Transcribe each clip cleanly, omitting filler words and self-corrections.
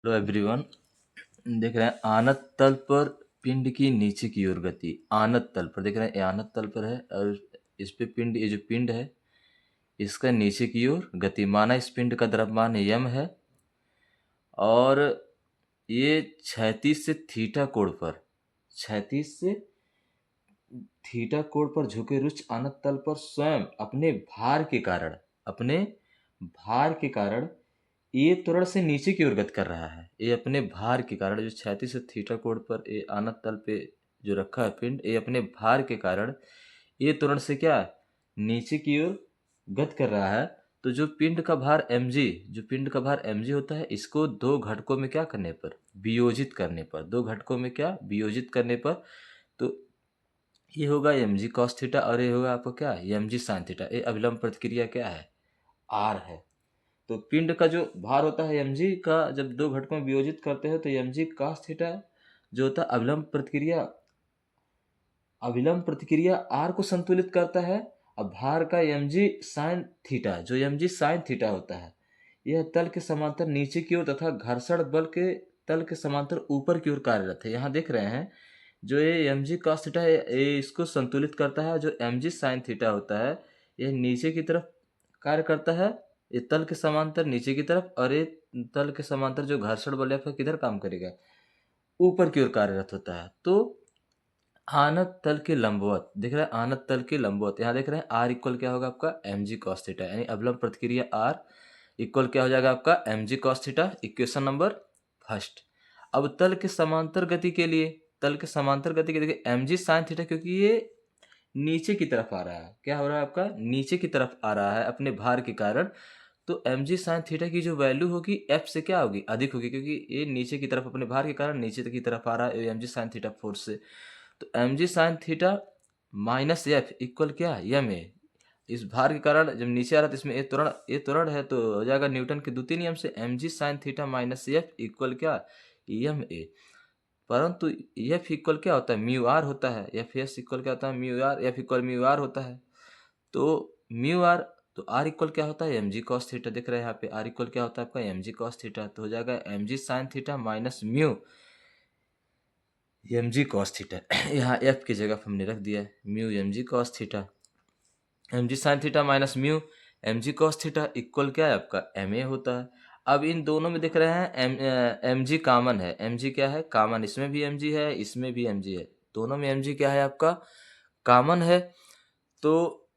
Hello everyone. देख रहे हैं आनत तल पर पिंड की नीचे की ओर गति। आनत तल पर देख रहे हैं, ये आनत तल पर है और इस पे पिंड, ये जो पिंड है इसका नीचे की ओर गति। माना इस पिंड का द्रव्यमान यम है और ये क्षैतिज से थीटा कोण पर, क्षैतिज से थीटा कोण पर झुके रुच आनत तल पर स्वयं अपने भार के कारण ये त्वरण से नीचे की ओर गति कर रहा है। ये अपने भार के कारण, जो क्षैतिज से थीटा कोण पर ये आनत तल पे जो रखा है पिंड, ये अपने भार के कारण ये त्वरण से क्या नीचे की ओर गति कर रहा है। तो जो पिंड का भार mg होता है, इसको दो घटकों में क्या करने पर, वियोजित करने पर, दो घटकों में क्या वियोजित करने पर, तो ये होगा mg cos थीटा और ये होगा आपको क्या mg sin थीटा। ये अभिलंब प्रतिक्रिया क्या है, r है। तो पिंड का जो भार होता है mg का, जब दो घटकों में वियोजित करते हैं तो mg cos थीटा जो होता है अभिलंब प्रतिक्रिया r को संतुलित करता है। अब भार का mg sin थीटा, जो mg sin थीटा होता है, यह तल के समांतर नीचे की ओर तथा घर्षण बल के तल के समांतर ऊपर की ओर कार्यरत है। यहाँ देख रहे हैं जो ये mg cos थीटा है, ये इसको संतुलित करता है। जो mg sin थीटा होता है यह नीचे की तरफ कार्य करता है, ये तल के समांतर नीचे की तरफ, और ये तल के समांतर जो घर्षण बल है किधर काम करेगा, ऊपर की ओर कार्यरत होता है। तो आनत तल के लंबवत दिख रहा है, आनत तल के लंबवत यहाँ देख रहे हैं आर इक्वल क्या होगा आपका mg cos थीटा, यानी अवलंब प्रतिक्रिया आर इक्वल क्या हो जाएगा आपका mg cos theta. Equation number first. अब तल के समांतर गति के लिए, देखिए mg sin थीटा, क्योंकि ये नीचे की तरफ आ रहा है, क्या हो रहा है आपका नीचे की तरफ आ रहा है अपने भार के कारण। तो mg sin थीटा की जो वैल्यू होगी f से क्या होगी, अधिक होगी, क्योंकि ये नीचे की तरफ अपने भार के कारण नीचे की तरफ आ रहा है mg sin थीटा फोर्स से। तो mg sin theta minus F equal क्या यम ए। इस भार के कारण जब नीचे आ रहा है तो इसमें ये त्वरण है, तो हो जाएगा न्यूटन के द्वितीय नियम से mg sin theta minus F equal क्या यम ए। परंतु एफ इक्वल क्या होता है म्यू आर होता है, एफ एस इक्वल क्या होता है mu R, F equal mu R होता है। तो म्यू आर, तो आर इक्वल क्या होता है mg cos थीटा। देख रहे हैं यहाँ पे आर इक्वल क्या होता है आपका mg cos थीटा, तो हो जाएगा mg sin theta minus mu mg cos theta. यहाँ f की जगह हमने रख दिया है mu mg cos theta, mg sin theta minus mu mg cos theta equal क्या है आपका ma होता है। अब इन दोनों में देख रहे हैं mg कॉमन है, mg क्या है कॉमन, इसमें भी mg है इसमें भी mg है, दोनों में mg क्या है आपका कॉमन है। तो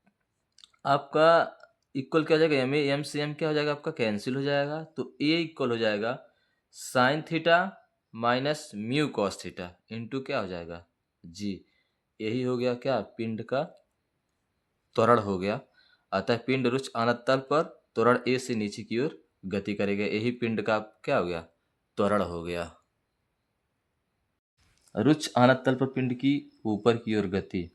आपका इक्वल क्या हो जाएगा एम ए एम से एम क्या हो जाएगा आपका कैंसिल हो जाएगा। तो ए इक्वल हो जाएगा sine theta minus mu cos theta into क्या हो जाएगा जी। यही हो गया क्या पिंड का त्वरण हो गया। अतः पिंड रुच अनंत तल पर त्वरण ए से नीचे की ओर गति करेगा, यही पिंड का क्या हो गया त्वरण हो गया। रुच अनंत तल पर पिंड की ऊपर की ओर गति।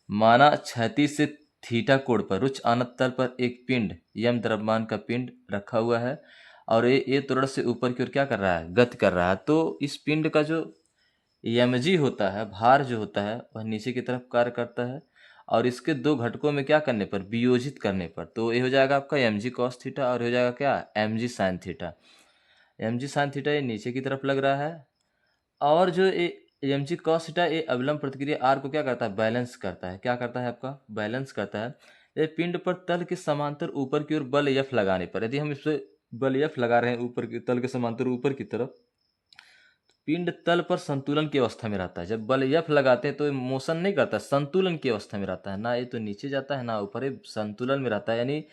माना क्षैतिज से थीटा कोण पर रुच अनंत तल पर एक पिंड यम द्रव्यमान का पिंड रखा हुआ है और ये त्वरण से ऊपर की ओर क्या कर रहा है गति कर रहा है। तो इस पिंड का जो mg होता है, भार जो होता है वह नीचे की तरफ कार्य करता है और इसके दो घटकों में क्या करने पर वियोजित करने पर, तो ये हो जाएगा आपका mg cos थीटा और हो जाएगा क्या mg sin theta. mg sin theta ये नीचे की तरफ लग रहा है और जो ये mg cos थीटा ये अविलंब प्रतिक्रिया r को क्या करता है बैलेंस करता है, क्या करता है आपका बैलेंस करता है। ये पिंड पर तल के समांतर ऊपर की ओर बल F लगाने पर, यदि हम इस पे बल F लगा रहे हैं ऊपर की तल के समांतर ऊपर की तरफ, पिंड तल पर संतुलन की अवस्था में रहता है। जब बल F लगाते हैं तो ये मोशन नहीं करता, संतुलन की अवस्था में रहता है, ना ये तो नीचे जाता है ना ऊपर, ये संतुलन में रहता है। यानी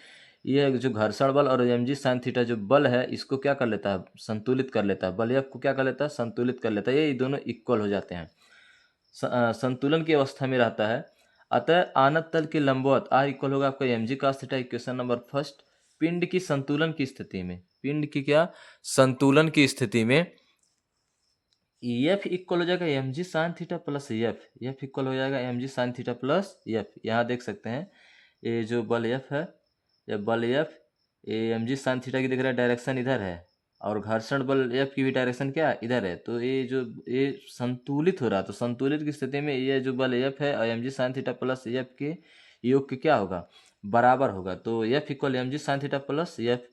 ये जो घर्षण बल और mg sin थीटा जो बल है इसको क्या कर लेता है संतुलित कर लेता है, बल F को क्या कर लेता है संतुलित कर लेता है, ये दोनों इक्वल हो जाते हैं, संतुलन की अवस्था में रहता है। अतः आनत तल के लंबवत r इक्वल होगा आपका mg cos theta. Equation number first. पिंड की संतुलन की स्थिति में, पिंड की क्या संतुलन की स्थिति में एफ इक्वल हो जाएगा mg sin theta plus F equal हो जाएगा mg sin theta plus F. यहाँ देख सकते हैं ये जो बल एफ है, ये बल एफ ये mg sin थीटा की दिख रहा है डायरेक्शन इधर है और घर्षण बल एफ की भी डायरेक्शन क्या इधर है। तो ये संतुलित हो रहा है, तो संतुलित की स्थिति में ये जो बल एफ है और mg sin theta plus F के योग के क्या होगा बराबर होगा। तो F equal mg sin theta plus F.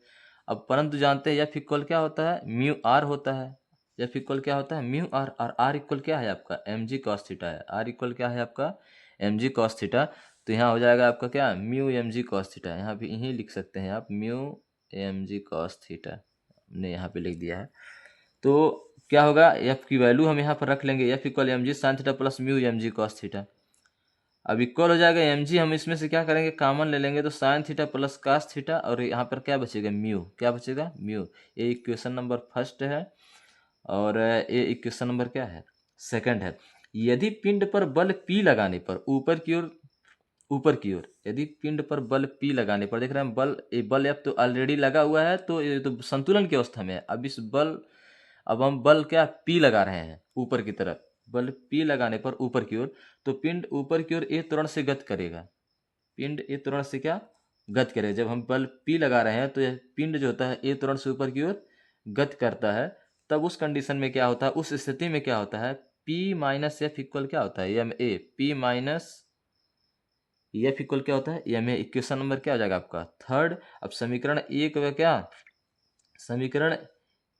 अब परंतु जानते हैं एफ इक्वल क्या होता है, म्यू आर होता है। एफ इक्वल क्या होता है, म्यू आर, और आर इक्वल क्या है आपका, एम जी कॉस थीटा है। आर इक्वल क्या है आपका, एम जी कॉस थीटा। तो यहाँ हो जाएगा आपका क्या, mu M G cos theta. यहाँ भी यही लिख सकते हैं आप, mu M G cos theta हमने यहाँ पे लिख दिया है। तो क्या होगा, एफ की वैल्यू हम यहाँ पर रख लेंगे, F equal M G sine theta plus mu M G cos theta. अब इक्वल हो जाएगा एम जी, हम इसमें से क्या करेंगे, कॉमन ले लेंगे, तो sine theta plus cos theta, और यहाँ पर क्या बचेगा, म्यू। क्या बचेगा, म्यू। ये इक्वेशन नंबर फर्स्ट है, और ये इक्वेशन नंबर क्या है, सेकंड है। यदि पिंड पर बल P लगाने पर ऊपर की ओर यदि पिंड पर बल P लगाने पर, देख रहे हैं बल, ये बल अब तो ऑलरेडी लगा हुआ है, तो ये तो संतुलन की अवस्था में है। अब हम बल क्या P लगा रहे हैं ऊपर की तरफ, बल P लगाने पर ऊपर की ओर, तो पिंड ऊपर की ओर ए त्वरण से गति करेगा। पिंड ए त्वरण से क्या, गति करेगा। जब हम बल P लगा रहे हैं तो यह पिंड जो होता है ए त्वरण से ऊपर की ओर गति करता है। तब उस कंडीशन में क्या होता है, उस स्थिति में क्या होता है, P माइनस एफ इक्वल क्या होता है, M A. P minus F equal क्या होता है, एम ए। इक्वेशन नंबर क्या हो जाएगा आपका, थर्ड। अब समीकरण एक व क्या, समीकरण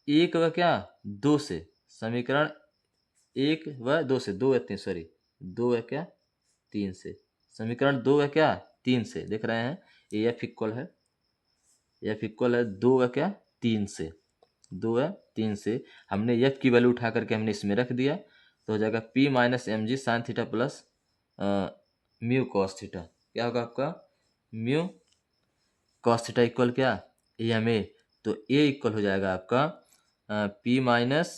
एक व क्या, दो से, समीकरण एक व दो से, दो व तीन, सॉरी, दो व क्या, तीन से, समीकरण दो व क्या, तीन से, देख रहे हैं ये एफ इक्वल है, एफ इक्वल है दो व क्या, तीन से, दो व तीन से हमने एफ की वैल्यू उठा करके हमने इसमें रख दिया, तो हो जाएगा P minus M G sine theta plus mu cos theta. क्या होगा आपका, म्यू कॉस थीटा इक्वल क्या, एम ए। तो ए इक्वल हो जाएगा आपका P minus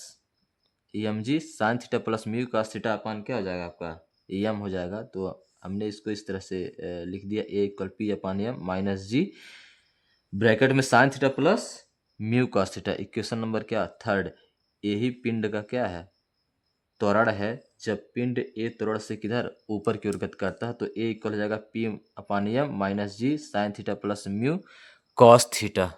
M G sine theta plus mu cos theta upon क्या हो जाएगा आपका, एम हो जाएगा। तो हमने इसको इस तरह से लिख दिया, a equal P upon M minus g bracket में sine theta plus mu cos theta. Equation number क्या, थर्ड। यही पिंड का क्या है, त्वरण है। जब पिंड ए त्वरण से किधर, ऊपर की ओर गति करता है, तो ए इक्वल हो जाएगा P upon M minus g sine theta plus mu cos theta.